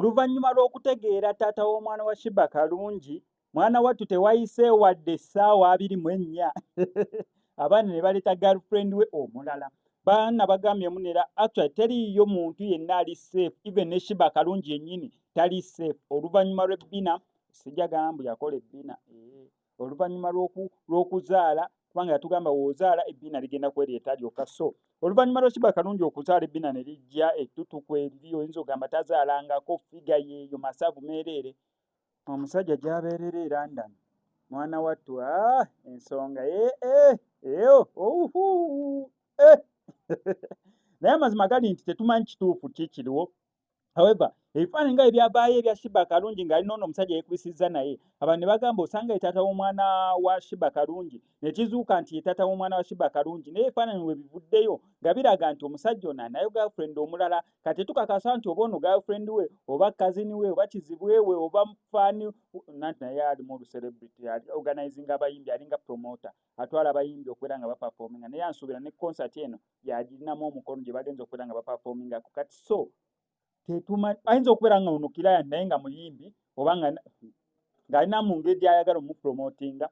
Oluvannyuma lw'okutegeera taata w'omwana wa Shiba Kalungi, mwana wattu tewayise wadde essaawa 24 abaana ne baleeta girlfriend we omulala. Baana bagambye munera actually teriiyo muntu yenna ali safe, even ne Shiba Kalungi yennyini tali safe. Oluvannyuma lw'ebbina, sijja gambu yakola ebbina, oluvannyuma lw'okuzaala, kubanga yatugamba w'ozaala ebbina ligenda kwereeta lyokka. So oluvannyuma lwa Shiba Kalungi okuzaala ebbina ne lijja ettutuku eriri, oyinza ogamba tazaalangako figa yeeyo masavu meereere. Omusajja gy'abeerera e London, mwana wattu ensonga naye amazima gali nti tetumanyi kituufu kikiriwo. However, ebifaananyi nga ebyavaayo ebya Shiba Kalungi ng'ali n'ono omusajja yeekubisizza naye, abantu ne bagamba osanga ye taata w'omwana wa Shiba Kalungi, ne kizuuka nti ye taata w'omwana wa Shiba Kalungi, naye ebifaananyi we bivuddeyo nga biraga nti omusajja ono anayo girlfriend omulala. Kati tukakasa nti oba ono girlfriend we oba cousin we oba kizibwe we oba faani nanti naye alimu olucelebrity, ali organizing abayimbi, alinga promoter, atwala abayimbi okubeera nga baperforminga, naye ansuubira ne concert eno yagirinamu omukono gye bagenza okubeera nga baperformingako. Kati so ayinza okubeera nga ono kiraya naye nga muyimbi oba ng'alina mu ngeri gy'ayagala omupromotinga,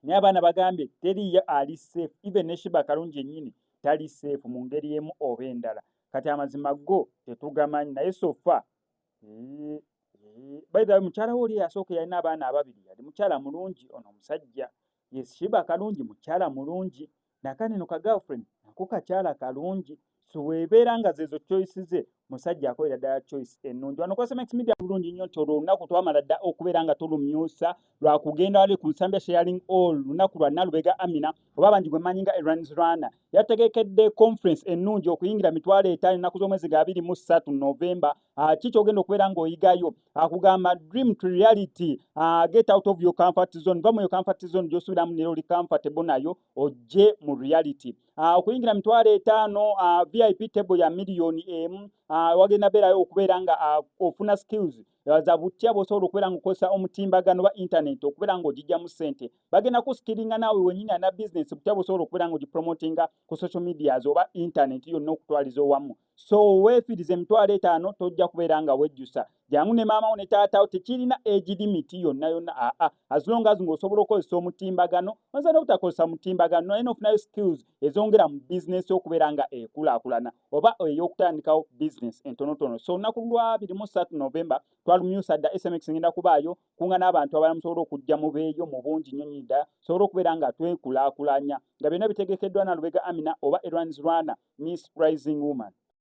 naye abaana bagambye teriyo ali safe, even ne Shiba Kalungi yennyini tali safe mu ngeri emu oba endala. Kati amazima go tetugamanyi, naye sofa by the way mukyala we oli yasooka yalina abaana ababiri, yali mukyala mulungi ono omusajja. Yes, Shiba Kalungi mukyala mulungi, nakane no ka girlfriend nako kakyala kalungi. So weebeera nga zezo choice ze, musajja akolera ddala choice ennungi. Wano kwa Cemex Media bulungi nnyo nti olunaku twamala dda okubeera nga tulumyusa lwa kugenda wali ku Nsambya Sharing All, lunaku lwa Nalubega Amina oba bangi gwe manyi nga Runs Runner. Yategekedde conference ennungi okuyingira 5,000 ennaku z'omwezi ga 23 November. Kiki ogenda okubeera ng'oyigayo? Akugamba dream to reality, get out of your comfort zone. Va mu your comfort zone gy'osuubiramu neero oli comfortable nayo ojje mu reality. Okuyingira 5,000, VIP table ya $1,000,000, wagenda beerayo okubeera nga ofuna skills za butya bw'osobola okubeera ng'okozesa omutimbagano wa internet okubeera ng'ogijjamu ssente. Bagenda kusikiringa naawe wennyini ana business butya bw'osobola okubeera ng'ogipromotinga ku social medias oba internet yonna okutwaliza owamu. So weefiirize 5,000 tojja kubeera nga wejjusa. Jangu ne maama wo ne taata wo, tekirina age limit yonna. As long as ng'osobola okukozesa omutimbagano, oyinza n'obutakozesa mutimbagano naye n'ofunayo skills ezongera mu business okubeera nga ekulaakulana oba ey'okutandikawo business entonotono. So olunaku lwa 23 November twalumyusa dda SMX ngenda kubaayo kunga n'abantu abalala musobola okujja mu beeyo mu bungi nnyo nnyo ddala, sobola okubeera nga twekulaakulanya nga byonna bitegekeddwa Nalubega Amina oba Runs Runner Miss Rising Woman.